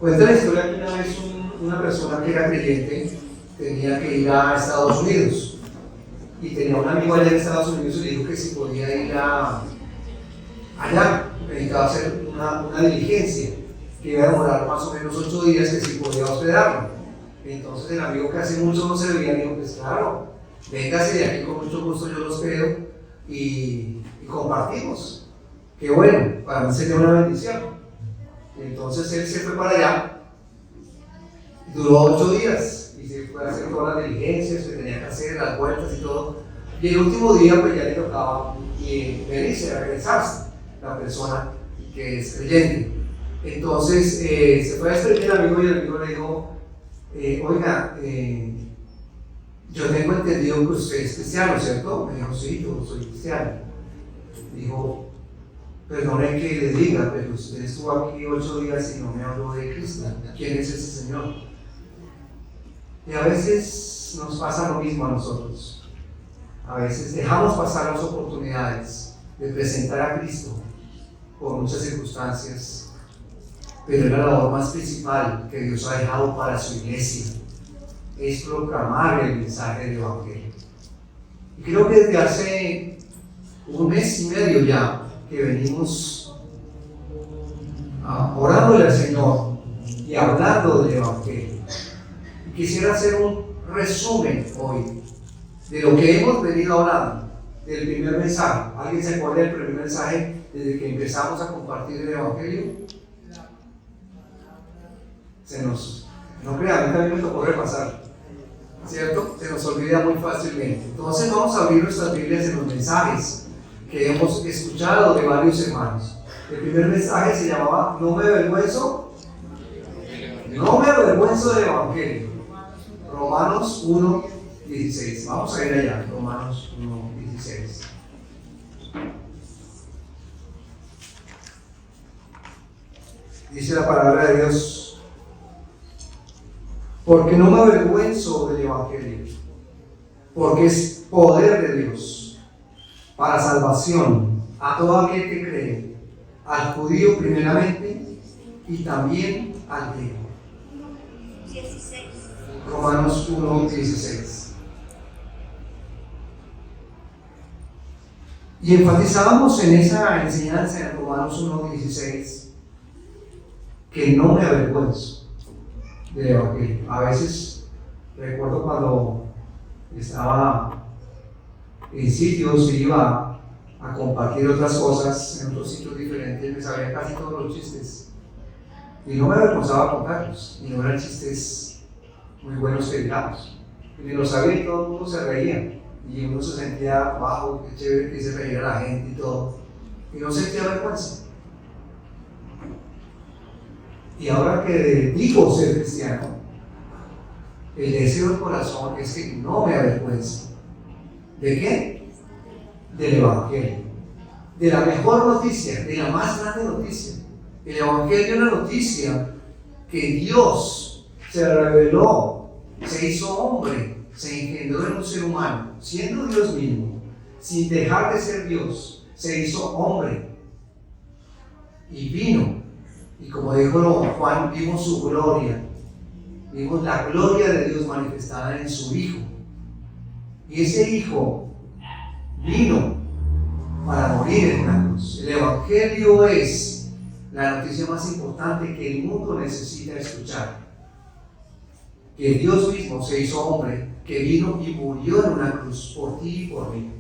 Cuenta la historia que una vez una persona que era creyente tenía que ir a Estados Unidos y tenía un amigo allá en Estados Unidos y le dijo que si podía ir allá, necesitaba hacer una diligencia que iba a demorar más o menos 8 días, que si podía hospedarlo. Entonces el amigo, que hace mucho no se veía, dijo: pues claro, véngase de aquí, con mucho gusto yo lo hospedo y compartimos. Qué bueno, para mí sería una bendición. Entonces él se fue para allá, duró 8 días y se fue a hacer todas las diligencias que tenía que hacer, las vueltas y todo. Y el último día pues ya le tocaba venirse, regresarse, la persona que es creyente. Entonces se fue a despedir el amigo y el amigo le dijo: oiga, yo tengo entendido que usted es cristiano, ¿cierto? Me dijo: sí, yo soy cristiano. Dijo: perdone que le diga, pero usted estuvo aquí 8 días y no me habló de Cristo. ¿Quién es ese Señor? Y a veces nos pasa lo mismo a nosotros. A veces dejamos pasar las oportunidades de presentar a Cristo por muchas circunstancias, pero la labor más principal que Dios ha dejado para su iglesia es proclamar el mensaje del Evangelio. Y creo que desde hace 1 mes y medio ya que venimos orándole al Señor y hablando del Evangelio. Y quisiera hacer un resumen hoy de lo que hemos venido hablando del primer mensaje. ¿Alguien se acuerda del primer mensaje desde que empezamos a compartir el Evangelio? No crean, a mí también me tocó repasar, ¿cierto? Se nos olvida muy fácilmente. Entonces vamos a abrir nuestras Biblias en los mensajes que hemos escuchado de varios hermanos. El primer mensaje se llamaba No me avergüenzo del Evangelio. Romanos 1:16. Vamos a ir allá, Romanos 1:16. Dice la palabra de Dios: porque no me avergüenzo del Evangelio, porque es poder de Dios para salvación a todo aquel que cree, al judío primeramente y también al griego. 16. Romanos 1:16. Y enfatizábamos en esa enseñanza en Romanos 1:16 que no me avergüenzo del Evangelio. A veces recuerdo cuando estaba en sitios y iba a compartir otras cosas en otros sitios diferentes, me sabía casi todos los chistes y no me avergonzaba contarlos, y no eran chistes muy buenos que digamos, y me lo sabía y todo el mundo se reía y uno se sentía bajo, qué chévere que se reía la gente y todo, y no sentía vergüenza. Y ahora que digo ser cristiano, el deseo del corazón es que no me avergüence. ¿De qué? Del Evangelio, de la mejor noticia, de la más grande noticia. El Evangelio es una noticia que Dios se reveló, se hizo hombre, se engendró en un ser humano, siendo Dios mismo, sin dejar de ser Dios, se hizo hombre y vino. Y como dijo Juan, vimos su gloria, vimos la gloria de Dios manifestada en su Hijo. Y ese Hijo vino para morir en una cruz. El Evangelio es la noticia más importante que el mundo necesita escuchar. Que Dios mismo se hizo hombre, que vino y murió en una cruz por ti y por mí,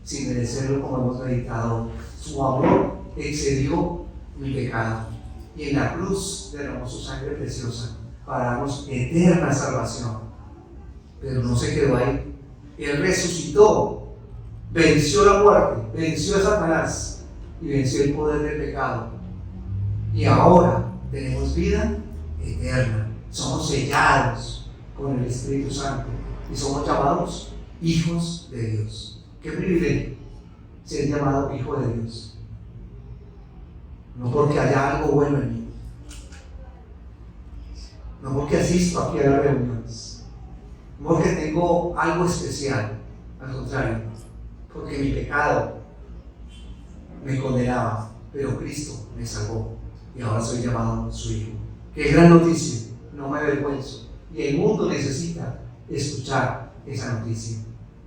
sin merecerlo, como hemos meditado. Su amor excedió mi pecado. Y en la cruz derramó su sangre preciosa para darnos eterna salvación. Pero no se quedó ahí. Él resucitó, venció la muerte, venció a Satanás y venció el poder del pecado. Y ahora tenemos vida eterna. Somos sellados con el Espíritu Santo y somos llamados hijos de Dios. Qué privilegio ser llamado hijo de Dios. No porque haya algo bueno en mí, no porque asisto aquí a las reuniones, no porque tengo algo especial, al contrario, porque mi pecado me condenaba, pero Cristo me salvó y ahora soy llamado su hijo. Qué gran noticia, no me avergüenzo. Y el mundo necesita escuchar esa noticia.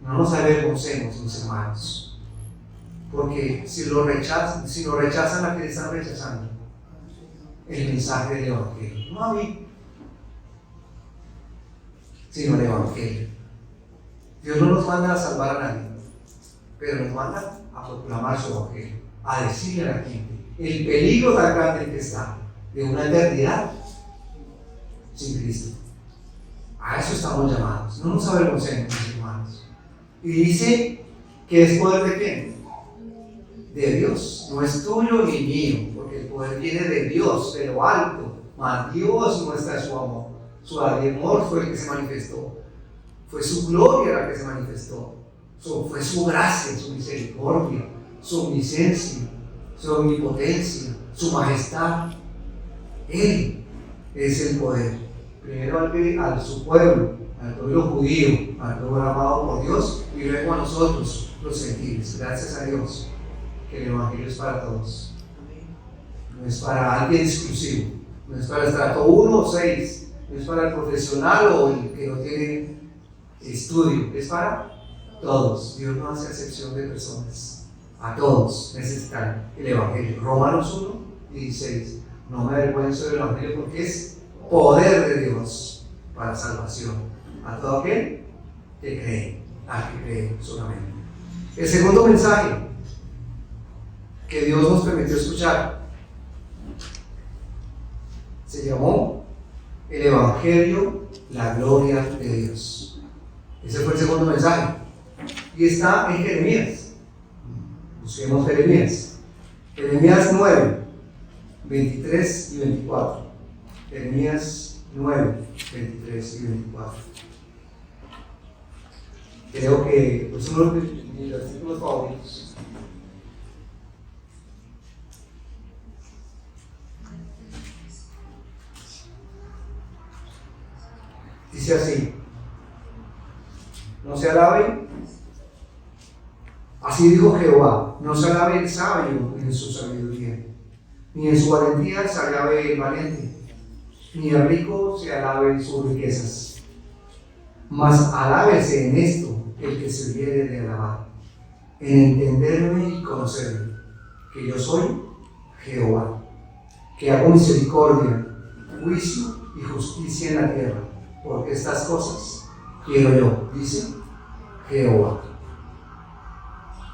No nos avergoncemos, mis hermanos. Porque si lo rechazan, ¿a quién están rechazando? El mensaje del Evangelio. No a mí, sino el Evangelio. Dios no nos manda a salvar a nadie, pero nos manda a proclamar su Evangelio, a decirle a la gente el peligro tan grande que está de una eternidad sin Cristo. A eso estamos llamados. No nos avergoncemos, mis hermanos. Y dice que es poder de quién? De Dios. No es tuyo ni mío, porque el poder viene de Dios, de lo alto. Mas Dios muestra su amor. Su amor fue el que se manifestó. Fue su gloria la que se manifestó. Fue su gracia, su misericordia, su omnisciencia, su omnipotencia, su majestad. Él es el poder. Primero a su pueblo, al pueblo judío, al pueblo amado por Dios, y luego a nosotros, los gentiles. Gracias a Dios que el Evangelio es para todos. No es para alguien exclusivo, no es para el estrato 1 o 6, no es para el profesional o el que no tiene estudio, es para todos. Dios no hace excepción de personas. A todos necesitan el Evangelio. Romanos 1, 16. No me avergüenzo del Evangelio porque es poder de Dios para salvación a todo aquel que cree, al que cree solamente. El segundo mensaje que Dios nos permitió escuchar se llamó el Evangelio, la gloria de Dios. Ese fue el segundo mensaje y está en Jeremías. Busquemos Jeremías. Jeremías 9, 23 y 24. Jeremías 9, 23 y 24. Creo que es uno de mis versículos favoritos. Dice así: no se alaben, así dijo Jehová, no se alabe el sabio en su sabiduría, ni en su valentía se alabe el valiente, ni el rico se alabe en sus riquezas. Mas alábese en esto el que se hubiere de alabar, en entenderme y conocerme, que yo soy Jehová, que hago misericordia, juicio y justicia en la tierra, porque estas cosas quiero yo, dice Jehová.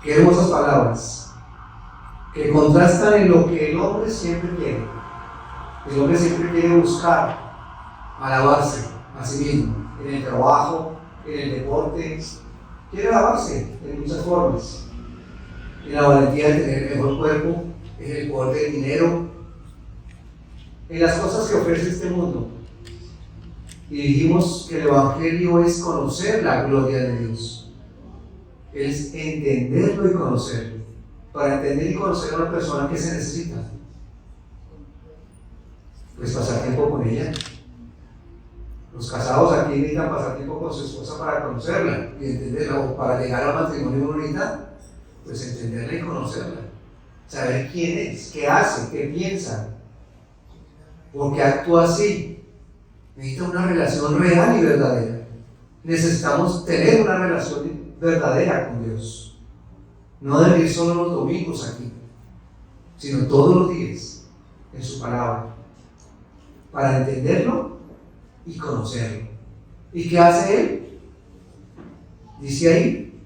Qué hermosas palabras que contrastan en lo que el hombre siempre quiere. El hombre siempre quiere buscar alabarse a sí mismo, en el trabajo, en el deporte. Quiere alabarse en muchas formas. En la valentía de tener el mejor cuerpo, en el poder del dinero, en las cosas que ofrece este mundo. Y dijimos que el Evangelio es conocer la gloria de Dios. Es entenderlo y conocerlo. Para entender y conocer a una persona, ¿qué se necesita? Pues pasar tiempo con ella. Los casados aquí necesitan pasar tiempo con su esposa para conocerla y entenderla, o para llegar al matrimonio bonita, pues entenderla y conocerla. Saber quién es, qué hace, qué piensa, por qué actúa así. Necesita una relación real y verdadera. Necesitamos tener una relación verdadera con Dios. No de vivir solo los domingos aquí, sino todos los días en su palabra, para entenderlo y conocerlo. ¿Y qué hace Él? Dice ahí,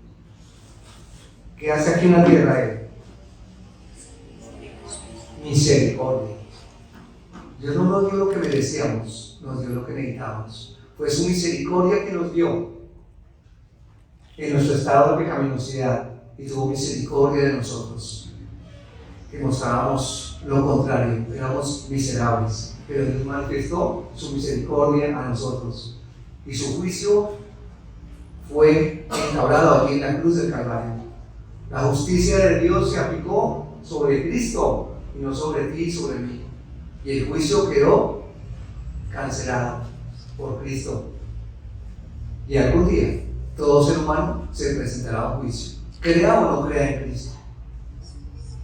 ¿qué hace aquí en la tierra Él? Misericordia. Dios no nos dio lo que merecíamos, nos dio lo que necesitábamos. Fue su misericordia que nos dio en nuestro estado de pecaminosidad y tuvo misericordia de nosotros, que mostrábamos lo contrario, éramos miserables, pero Dios manifestó su misericordia a nosotros y su juicio fue entablado aquí en la cruz del Calvario. La justicia de Dios se aplicó sobre Cristo y no sobre ti y sobre mí, y el juicio quedó cancelado por Cristo. Y algún día todo ser humano se presentará a un juicio, crea o no crea en Cristo.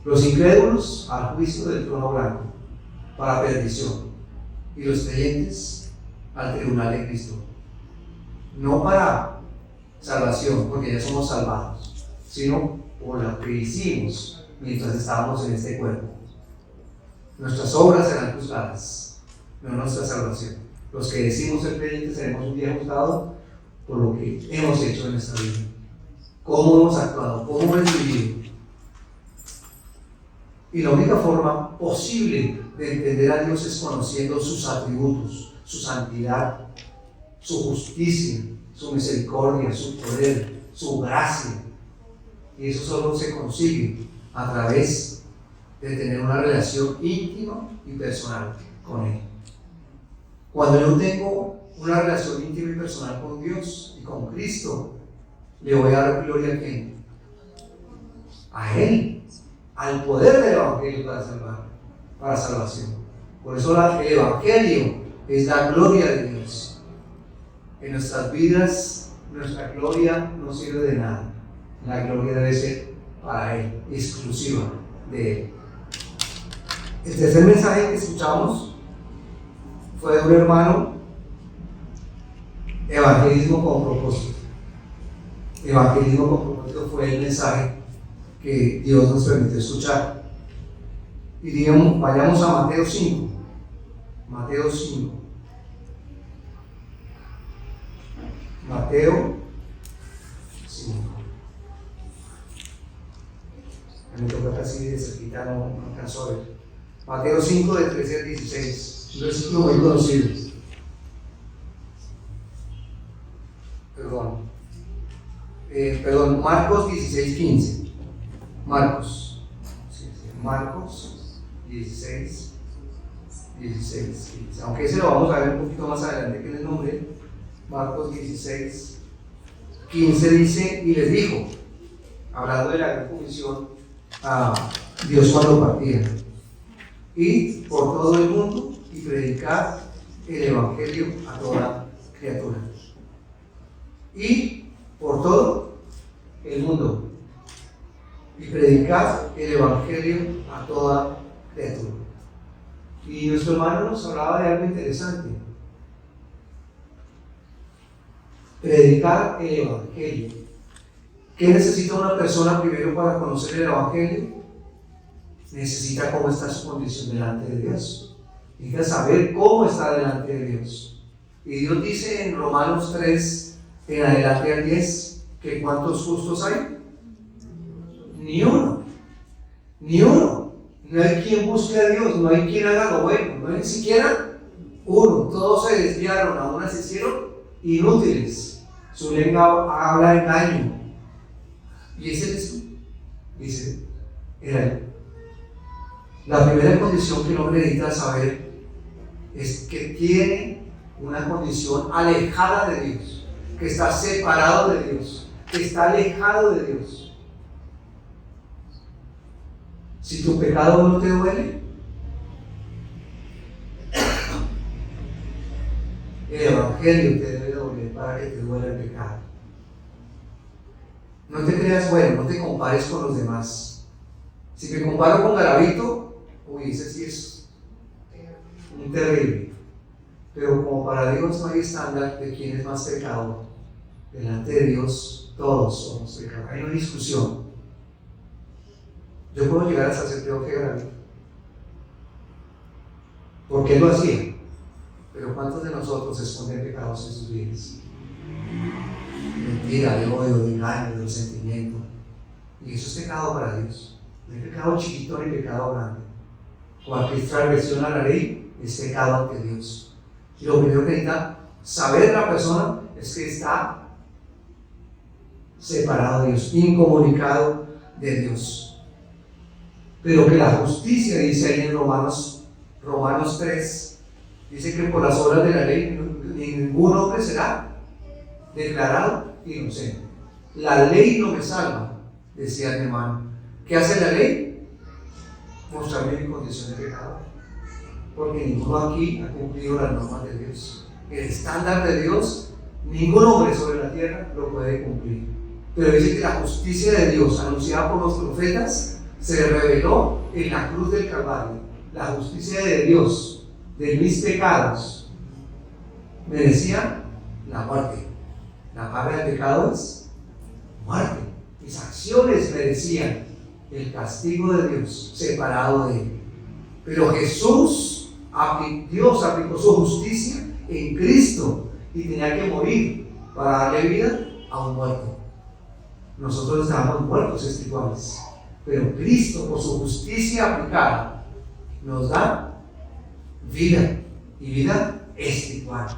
Los incrédulos al juicio del trono blanco, para perdición, y los creyentes al tribunal de Cristo. No para salvación, porque ya somos salvados, sino por lo que hicimos mientras estábamos en este cuerpo. Nuestras obras serán juzgadas, no nuestra salvación. Los que decimos ser creyentes seremos un día juzgados por lo que hemos hecho en nuestra vida. Cómo hemos actuado, cómo hemos vivido. Y la única forma posible de entender a Dios es conociendo sus atributos, su santidad, su justicia, su misericordia, su poder, su gracia. Y eso solo se consigue a través de tener una relación íntima y personal con Él. Cuando yo tengo una relación íntima y personal con Dios y con Cristo, le voy a dar gloria a ¿quién? A Él, al poder del Evangelio para salvar, para salvación. Por eso el Evangelio es la gloria de Dios. En nuestras vidas, nuestra gloria no sirve de nada. La gloria debe ser para Él, exclusiva de Él. El tercer mensaje que escuchamos fue de un hermano: evangelismo con propósito. Evangelismo con propósito fue el mensaje que Dios nos permitió escuchar. Y digamos, vayamos a Mateo 5. Mateo 5. Mateo 5. Me toca casi de cerquita, no alcanzo a ver. Mateo 5, de 13 al 16. Un versículo muy conocido. Perdón, Marcos 16, 15. Marcos 16, 15. Aunque ese lo vamos a ver un poquito más adelante que en el nombre. Marcos 16, 15 dice: y les dijo, hablando de la gran comisión a Dios cuando partía: id por todo el mundo y predicad el Evangelio a toda criatura. Y por todo el mundo y predicad el Evangelio a toda criatura. Y nuestro hermano nos hablaba de algo interesante: predicar el Evangelio. ¿Qué necesita una persona primero para conocer el Evangelio? Necesita cómo está su condición delante de Dios. Necesita saber cómo está delante de Dios. Y Dios dice en Romanos 3, en adelante al 10, que ¿cuántos justos hay? Ni uno. Ni uno. No hay quien busque a Dios, no hay quien haga lo bueno, no hay ni siquiera uno. Todos se desviaron, a unas se hicieron inútiles. Su lengua habla engaño. ¿Y ese eres tú? Dice, era él. La primera condición que el hombre necesita saber es que tiene una condición alejada de Dios, que está separado de Dios, que está alejado de Dios. Si tu pecado no te duele, el Evangelio te debe doler para que te duela el pecado. No te creas bueno, no te compares con los demás. Si me comparo con Garavito, uy, ese sí es un terrible. Pero como para Dios no hay estándar de quién es más pecador. Delante de Dios todos somos pecadores. Hay una discusión. Yo puedo llegar hasta ser peor que Garavito, porque él lo hacía. Pero ¿cuántos de nosotros esconden pecados en sus vidas? Mentira, de odio, de engaño, de resentimiento. Y eso es pecado para Dios. No hay pecado chiquito ni pecado grande. Cualquier transgresión a la ley es pecado ante Dios. Y lo primero que necesita saber la persona es que está separado de Dios, incomunicado de Dios. Pero que la justicia, dice ahí en Romanos 3, dice que por las obras de la ley ningún hombre será declarado inocente. La ley no me salva, decía mi hermano. ¿Qué hace la ley? Mostrarme mi condición de pecador. Porque ninguno aquí ha cumplido las normas de Dios. El estándar de Dios, ningún hombre sobre la tierra lo puede cumplir. Pero dice que la justicia de Dios, anunciada por los profetas, se reveló en la cruz del Calvario. La justicia de Dios de mis pecados merecía la muerte. La paga del pecado es muerte. Mis acciones merecían el castigo de Dios, separado de Él. Pero Dios aplicó su justicia en Cristo y tenía que morir para darle vida a un muerto. Nosotros estábamos muertos espirituales, pero Cristo, por su justicia aplicada, nos da vida, y vida espiritual,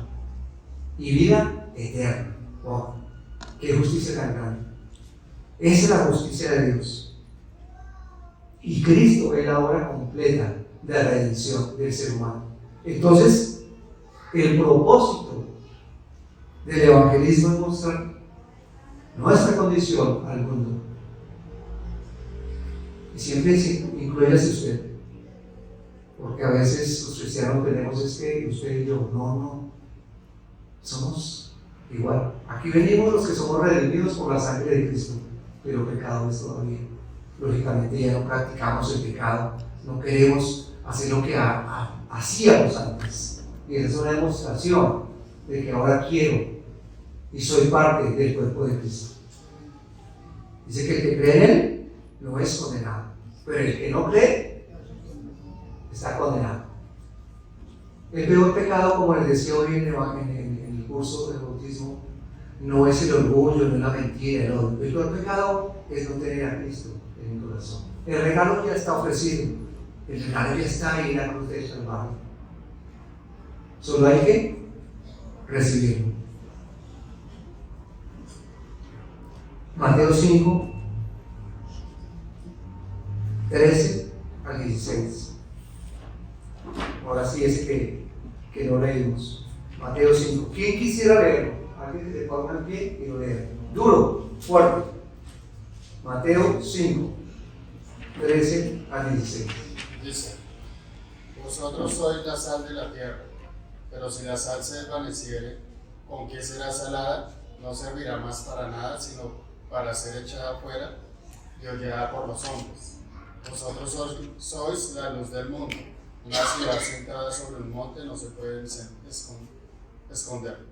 y vida eterna. ¡Wow! ¡Qué justicia tan grande! Esa es la justicia de Dios. Y Cristo es la obra completa de redención del ser humano. Entonces, el propósito del evangelismo es mostrar nuestra condición al mundo. Y siempre incluyase usted, porque a veces los cristianos tenemos usted y yo, no, somos igual. Aquí venimos los que somos redimidos por la sangre de Cristo, pero pecadores todavía. Lógicamente ya no practicamos el pecado, no queremos hacer lo que hacíamos antes. Y esa es una demostración de que ahora quiero y soy parte del cuerpo de Cristo. Dice que el que cree en Él no es condenado, pero el que no cree está condenado. El peor pecado, como les decía hoy en el curso del bautismo, no es el orgullo, no es la mentira, el odio. El peor pecado es no tener a Cristo en el corazón. El regalo ya está ofrecido, el regalo ya está ahí en la cruz del Calvario. Solo hay que recibirlo. Mateo 5, 13 al 16. Ahora sí, ese que no leímos. Mateo 5. ¿Quién quisiera leerlo? Alguien que se ponga en pie y lo lea. Duro, fuerte. Mateo 5, 13 al 16. Dice: Vosotros sois la sal de la tierra, pero si la sal se desvaneciere, ¿con qué será salada? No servirá más para nada, sino para ser echada afuera y hollada por los hombres. Vosotros sois la luz del mundo. Una ciudad sentada sobre un monte no se puede esconder.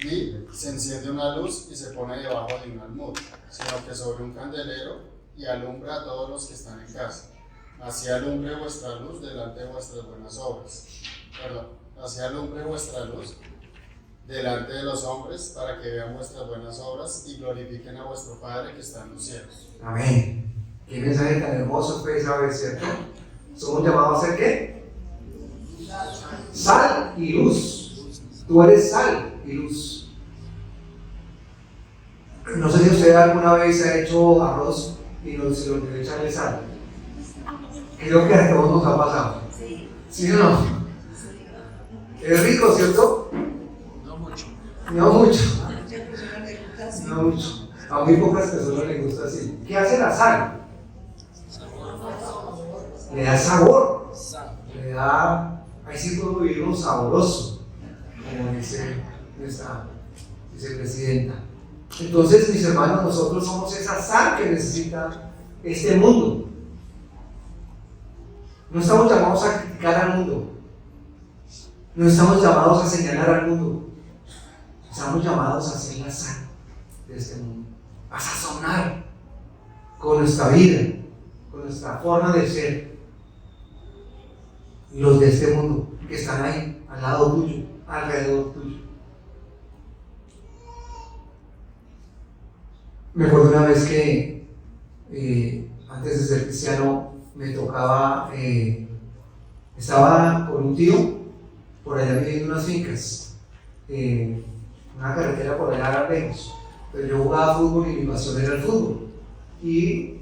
Ni se enciende una luz y se pone debajo de un almud, sino que sobre un candelero y alumbra a todos los que están en casa. Así alumbre vuestra luz delante de vuestras buenas obras. Así alumbre vuestra luz delante de los hombres, para que vean vuestras buenas obras y glorifiquen a vuestro Padre que está en los cielos. Amén. Qué mensaje tan hermoso fue esa vez, ¿cierto? Somos llamados a ser ¿qué? Sal y luz. Tú eres sal y luz. No sé si usted alguna vez ha hecho arroz y se lo quiere echarle sal. Creo que a todos nos ha pasado. ¿Sí o no? Es rico, ¿cierto? No mucho. A muy pocas personas les gusta así. ¿Qué hace la sal? Le da sabor. Le da. Ahí sí puedo vivir un sabroso, como dice nuestra vicepresidenta. Entonces, mis hermanos, nosotros somos esa sal que necesita este mundo. No estamos llamados a criticar al mundo. No estamos llamados a señalar al mundo. Estamos llamados a ser la sal de este mundo, a sazonar con nuestra vida, con nuestra forma de ser, los de este mundo que están ahí, al lado tuyo, alrededor tuyo. Me acuerdo una vez que antes de ser cristiano me tocaba, estaba con un tío por allá viviendo unas fincas. Una carretera por allá lejos, pero yo jugaba fútbol y mi pasión era el fútbol, y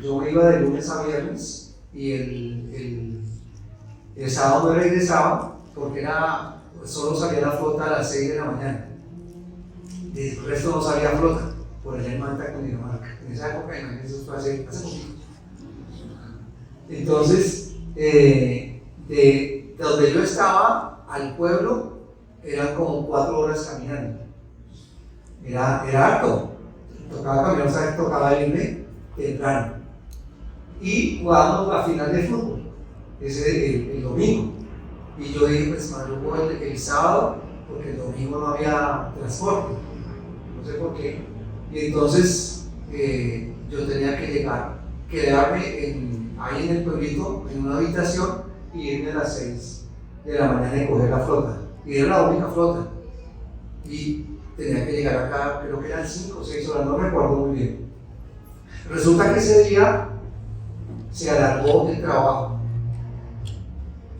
yo me iba de lunes a viernes y el sábado me regresaba porque solo salía la flota a las 6 de la mañana, el resto no salía flota por allá en Manta, Cundinamarca. En esa época, eso fue hace poquito. Entonces, de donde yo estaba al pueblo eran como 4 horas caminando. Era harto. Tocaba caminar, o sea, tocaba irme temprano. Y jugábamos la final de fútbol, el domingo. Y yo dije, pues madrugo el sábado, porque el domingo no había transporte, no sé por qué. Y entonces yo tenía que llegar, quedarme ahí en el pueblito, en una habitación, y irme a las 6 de la mañana y coger la flota. Y era la única flota. Y tenía que llegar acá, creo que eran 5 o 6 horas, no recuerdo muy bien. Resulta que ese día se alargó el trabajo.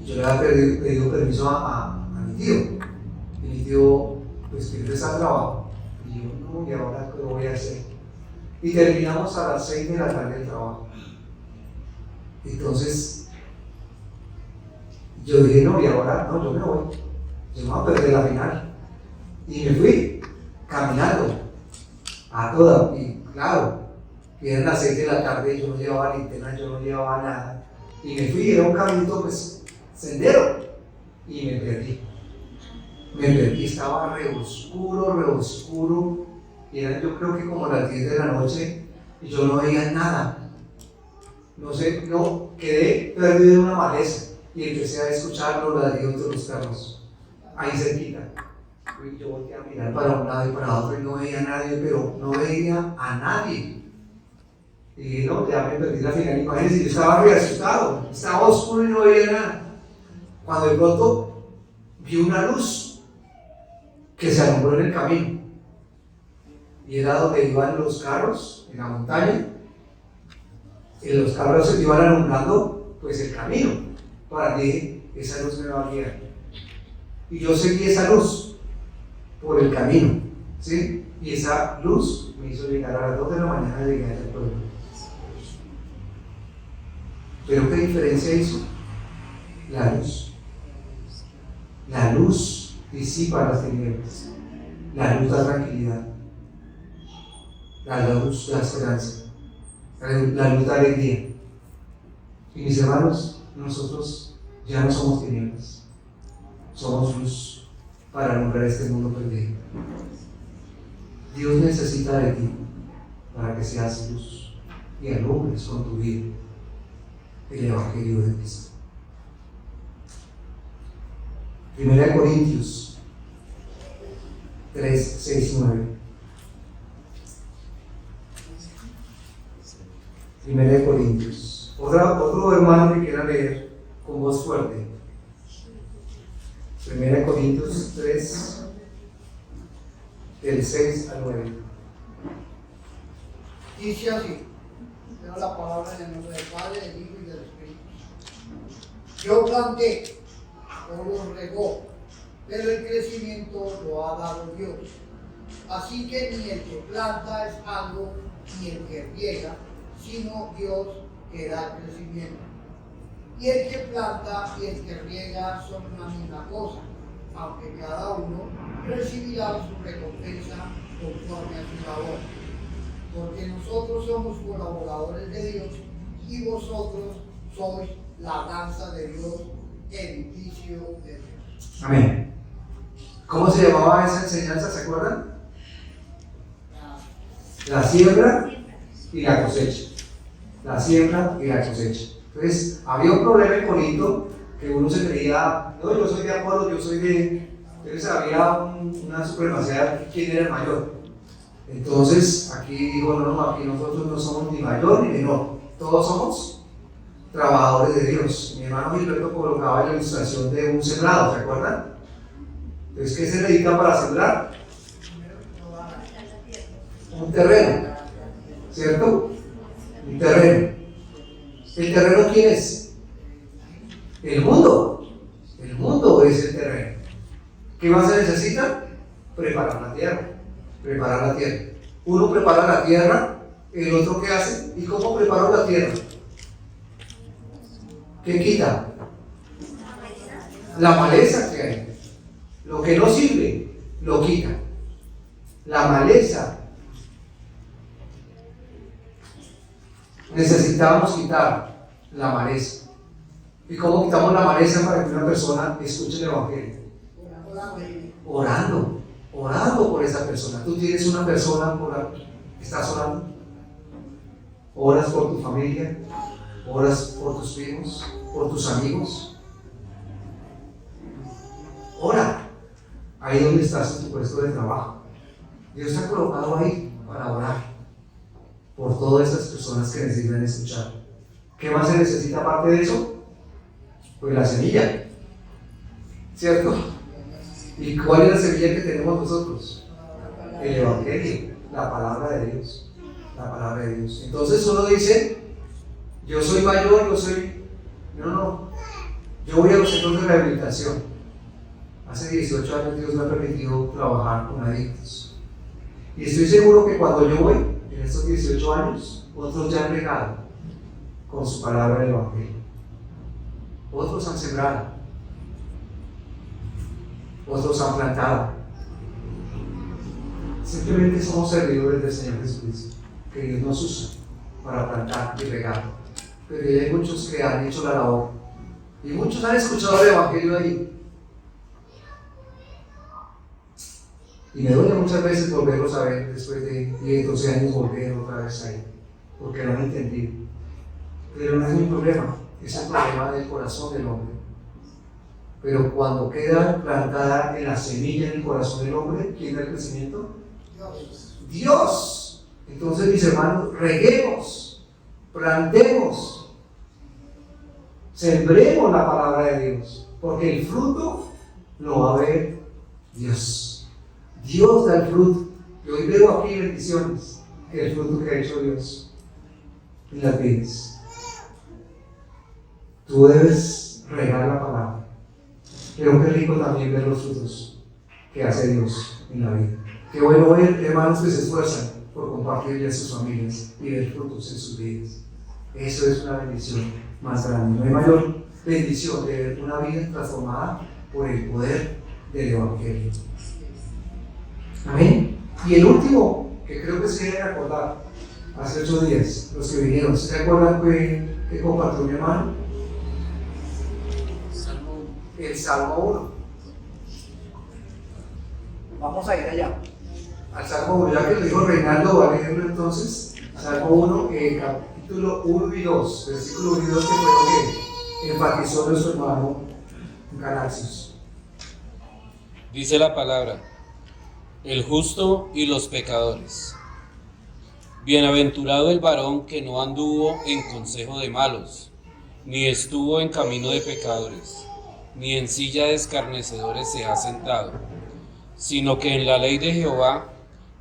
Y yo le había pedido permiso a mi tío. Y mi tío, pues, que empezó al trabajo. Y yo, no, ¿y ahora qué voy a hacer? Y terminamos a las 6 de la tarde el trabajo. Entonces, yo dije, no, y ahora, no, yo me voy. Yo me voy a perder la final. Y me fui caminando a toda. Y claro, eran las 6 de la tarde, yo no llevaba linterna, yo no llevaba nada. Y me fui, era un caminito, pues, sendero. Y me perdí. Estaba re oscuro. Y eran, yo creo que como las 10 de la noche, y yo no veía nada. No sé, no, quedé perdido en una maleza. Y empecé a escuchar los ladridos de los perros, ahí cerquita. Y yo volteé a mirar para un lado y para otro y no veía a nadie, pero no veía a nadie. Y dije, no, ya me perdí la final. Imagínense, yo estaba re asustado, estaba oscuro y no veía nada. Cuando de pronto vi una luz que se alumbró en el camino. Y era donde iban los carros, en la montaña. Y los carros se iban alumbrando, pues, el camino. Para que esa luz me va a guiar. Y yo seguí esa luz por el camino, ¿sí? Y esa luz me hizo llegar a las 2 de la mañana y llegar al pueblo. ¿Pero qué diferencia hizo? La luz. La luz disipa las tinieblas. La luz da tranquilidad. La luz da esperanza. La luz da alegría. Y mis hermanos, nosotros ya no somos tinieblas, somos luz para alumbrar este mundo perdido. Dios necesita de ti para que seas luz y alumbres con tu vida el Evangelio de Cristo. 1 Corintios 3, 6 y 9. 1 Corintios. Otro hermano que quiera leer con voz fuerte. 1 Corintios 3, del 6 al 9. Dice así, leo la palabra en el nombre del Padre, del Hijo y del Espíritu. Yo planté, Pablo regó, pero el crecimiento lo ha dado Dios. Así que ni el que planta es algo, ni el que riega, sino Dios que da crecimiento. Y el que planta y el que riega son una misma cosa, aunque cada uno recibirá su recompensa conforme a su labor. Porque nosotros somos colaboradores de Dios y vosotros sois la danza de Dios, edificio de Dios. Amén. ¿Cómo se llamaba esa enseñanza? ¿Se acuerdan? La siembra y la cosecha. La siembra y la cosecha. Entonces, había un problema en Corinto que uno se creía, no, yo soy de Apolo, yo soy de. Entonces había una supremacía, quién era el mayor. Entonces, aquí digo, no, aquí nosotros no somos ni mayor ni menor, todos somos trabajadores de Dios. Mi hermano Gilberto colocaba la ilustración de un sembrado, ¿se acuerdan? Entonces, ¿qué se dedica para sembrar? Un terreno, ¿cierto? Un terreno. ¿El terreno quién es? El mundo. El mundo es el terreno. ¿Qué más se necesita? Preparar la tierra. Preparar la tierra. Uno prepara la tierra, el otro ¿qué hace? ¿Y cómo preparo la tierra? ¿Qué quita? La maleza que hay. Lo que no sirve, lo quita. La maleza. Necesitamos quitar la maleza. ¿Y cómo quitamos la maleza para que una persona escuche el Evangelio? Orando. Orando por esa persona. Tú tienes una persona por la que estás orando. Oras por tu familia, oras por tus primos, por tus amigos. Ora. Ahí donde estás en tu puesto de trabajo. Dios te ha colocado ahí para orar por todas esas personas que necesitan escuchar. ¿Qué más se necesita aparte de eso? Pues la semilla, ¿cierto? ¿Y cuál es la semilla que tenemos nosotros? El Evangelio, la palabra de Dios. La palabra de Dios. Entonces uno dice, yo soy mayor, no. Yo voy a los centros de rehabilitación. Hace 18 años Dios me ha permitido trabajar con adictos. Y estoy seguro que cuando yo voy, en estos 18 años, otros ya han regado con su palabra del Evangelio. Otros han sembrado. Otros han plantado. Simplemente somos servidores del Señor Jesucristo, que Dios nos usa para plantar y regar. Pero hay muchos que han hecho la labor. Y muchos han escuchado el Evangelio ahí. Y me duele muchas veces volverlos a ver después de 10, 12 años, volver otra vez ahí, porque no han entendido. Pero no es mi problema, es el problema del corazón del hombre. Pero cuando queda plantada en la semilla en el corazón del hombre, ¿quién da el crecimiento? Dios. Entonces, mis hermanos, reguemos, plantemos, sembremos la palabra de Dios, porque el fruto lo va a ver Dios. Dios da el fruto. Y hoy veo aquí bendiciones, que el fruto que ha hecho Dios en las vidas. Tú debes regar la palabra. Pero qué rico también ver los frutos que hace Dios en la vida. Qué bueno ver hermanos que se esfuerzan por compartirle a sus familias y ver frutos en sus vidas. Eso es una bendición más grande. No hay mayor bendición de ver una vida transformada por el poder del Evangelio. Amén. Y el último, que creo que se deben acordar, hace 8 días, los que vinieron, ¿se acuerdan que compartió mi hermano? El Salmo 1. Vamos a ir allá. Al Salmo 1, ya que lo dijo Reinaldo, va a leerlo entonces. Salmo 1, capítulo 1 y 2, versículo 1 y 2, que fue lo que enfatizó nuestro hermano Galaxios. Dice la palabra: el justo y los pecadores. Bienaventurado el varón que no anduvo en consejo de malos, ni estuvo en camino de pecadores, ni en silla de escarnecedores se ha sentado, sino que en la ley de Jehová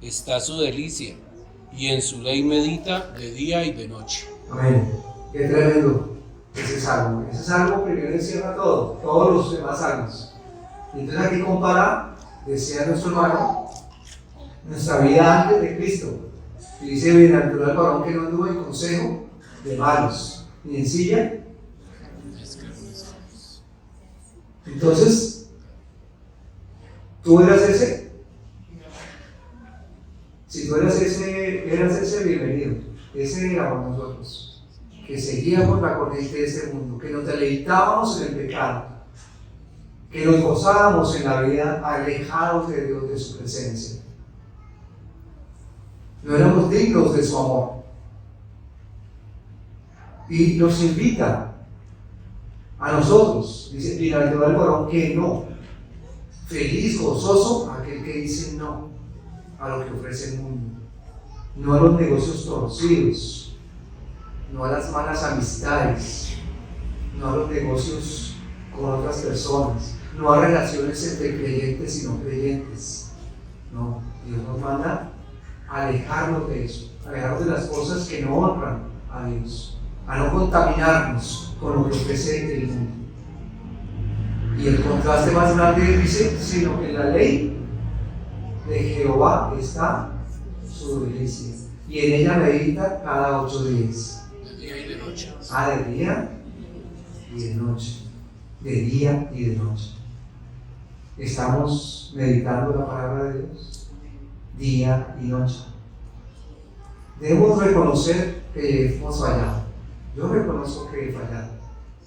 está su delicia, y en su ley medita de día y de noche. Amén. Qué tremendo ese salmo. Ese salmo primero encierra todos los demás salmos. Y entonces aquí compara, decía nuestro hermano, nuestra vida antes de Cristo. Y dice: bienaventurado el varón que no anduvo en consejo de malos, ni en silla. Entonces, ¿tú eras ese? Si tú eras ese, bienvenido. Ese éramos nosotros, que seguíamos la corriente de este mundo, que nos deleitábamos en el pecado, que nos gozábamos en la vida alejados de Dios, de su presencia. No éramos dignos de su amor. Y nos invita a nosotros, dice: bienaventurado el varón que no. Feliz, gozoso aquel que dice no a lo que ofrece el mundo, no a los negocios torcidos, no a las malas amistades, no a los negocios con otras personas, no a relaciones entre creyentes y no creyentes. No, Dios nos manda a alejarnos de eso, alejarnos de las cosas que no honran a Dios, a no contaminarnos con lo que ofrece el mundo. Y el contraste más grande dice: sino que en la ley de Jehová está su delicia, y en ella medita cada 8 días. De día y de noche. De día y de noche. De día y de noche. ¿Estamos meditando la palabra de Dios? Día y noche. Debemos reconocer que hemos fallado. Yo reconozco que he fallado.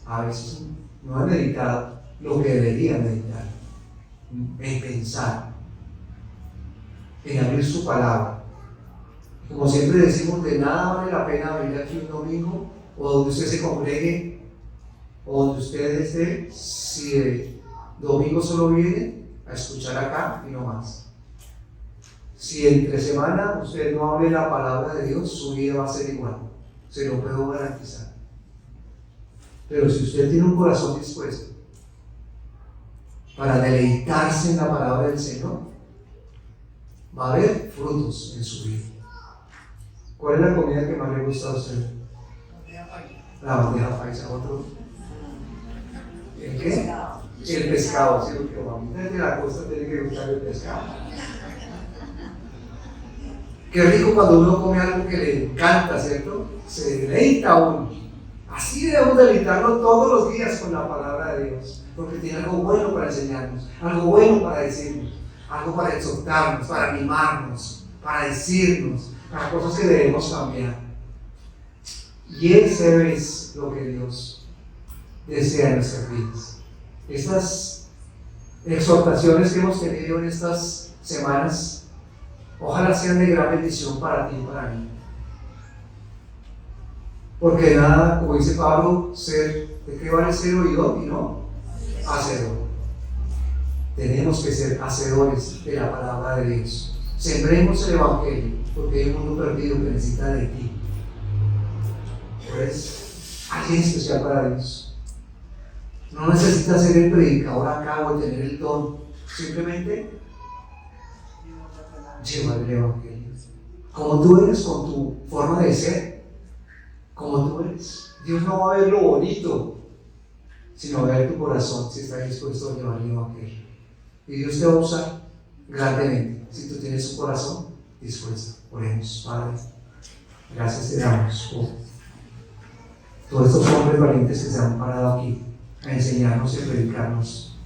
A veces no he meditado lo que debería meditar, en pensar, en abrir su palabra. Como siempre decimos, de nada vale la pena venir aquí un domingo, o donde usted se congregue, o donde usted esté, si Domingo solo viene a escuchar acá y no más. Si entre semana usted no hable la palabra de Dios, su vida va a ser igual. Se lo puedo garantizar. Pero si usted tiene un corazón dispuesto para deleitarse en la palabra del Señor, va a haber frutos en su vida. ¿Cuál es la comida que más le gusta a usted? La bandeja paisa. ¿Otro? ¿El qué? El pescado. Sí, porque mamita de la costa tiene que gustar el pescado. Qué rico cuando uno come algo que le encanta, ¿cierto? Se deleita uno. Así debemos deleitarnos todos los días con la palabra de Dios, porque tiene algo bueno para enseñarnos, algo bueno para decirnos, algo para exhortarnos, para animarnos, para decirnos, para cosas que debemos cambiar. Y eso es lo que Dios desea en nuestras vidas. Estas exhortaciones que hemos tenido en estas semanas, ojalá sean de gran bendición para ti y para mí. Porque nada, como dice Pablo, ¿de qué vale ser oidor y no hacedor? Tenemos que ser hacedores de la palabra de Dios. Sembremos el Evangelio, porque hay un mundo perdido que necesita de ti. Eres alguien especial para Dios. No necesitas ser el predicador acá o tener el don. Simplemente lleva el Evangelio. Como tú eres, con tu forma de ser, como tú eres. Dios no va a ver lo bonito, sino va a ver tu corazón si estás dispuesto a llevar el Evangelio. Y Dios te va a usar grandemente si tú tienes un corazón dispuesto. Oremos. Padre, gracias te damos por todos estos hombres valientes que se han parado aquí a enseñarnos y a predicarnos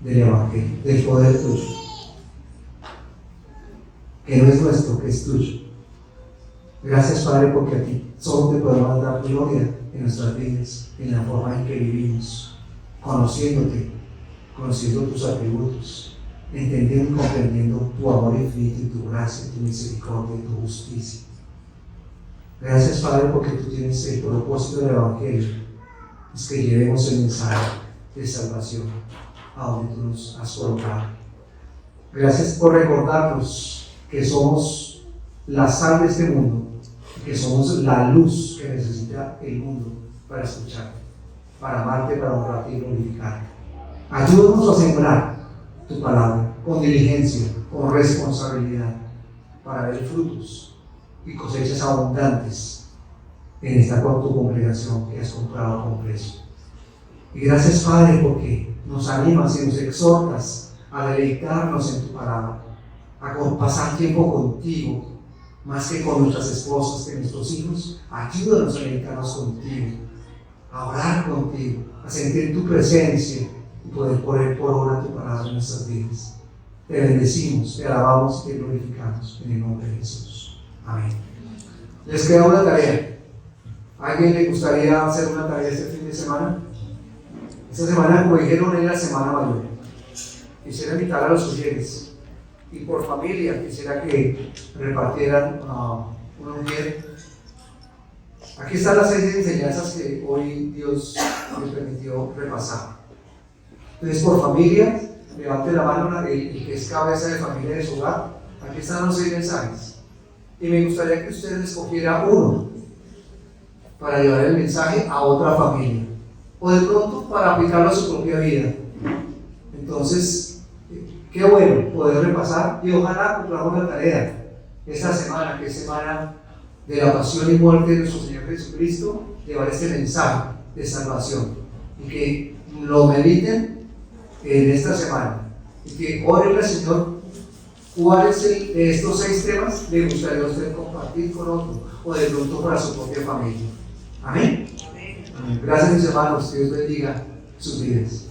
del Evangelio, del poder tuyo, que no es nuestro, que es tuyo. Gracias, Padre, porque a ti solo te podemos dar gloria en nuestras vidas, en la forma en que vivimos, conociéndote, conociendo tus atributos, entendiendo y comprendiendo tu amor infinito y tu gracia, tu misericordia y tu justicia. Gracias, Padre, porque tú tienes el propósito del Evangelio, es que llevemos el mensaje de salvación a donde tú nos has colocado. Gracias por recordarnos que somos la sal de este mundo, que somos la luz que necesita el mundo para escucharte, para amarte, para honrarte y glorificarte. Ayúdanos a sembrar tu palabra con diligencia, con responsabilidad, para ver frutos y cosechas abundantes en esta tu congregación que has comprado con precio. Y gracias, Padre, porque nos animas y nos exhortas a deleitarnos en tu palabra, a pasar tiempo contigo, más que con nuestras esposas, que nuestros hijos. Ayúdanos a deleitarnos contigo, a orar contigo, a sentir tu presencia y poder poner por obra tu palabra en nuestras vidas. Te bendecimos, te alabamos y te glorificamos en el nombre de Jesús. Amén. Les queda una tarea. ¿A alguien le gustaría hacer una tarea este fin de semana? Esta semana, como dijeron, es la semana mayor. Quisiera invitar a los oyentes y por familia quisiera que repartieran una mujer. Aquí están las 6 enseñanzas que hoy Dios me permitió repasar. Entonces, por familia, levante la mano el que es cabeza de familia de su hogar. Aquí están los 6 mensajes. Y me gustaría que usted escogiera uno para llevar el mensaje a otra familia, o de pronto para aplicarlo a su propia vida. Entonces, qué bueno poder repasar y ojalá cumplamos la tarea esta semana, que es semana de la pasión y muerte de nuestro Señor Jesucristo, llevar este mensaje de salvación y que lo mediten en esta semana y que oren al Señor. ¿Cuál es de estos 6 temas le gustaría a usted compartir con otro o de pronto para su propia familia? Amén. Amén. Gracias, mis hermanos. Dios bendiga sus vidas.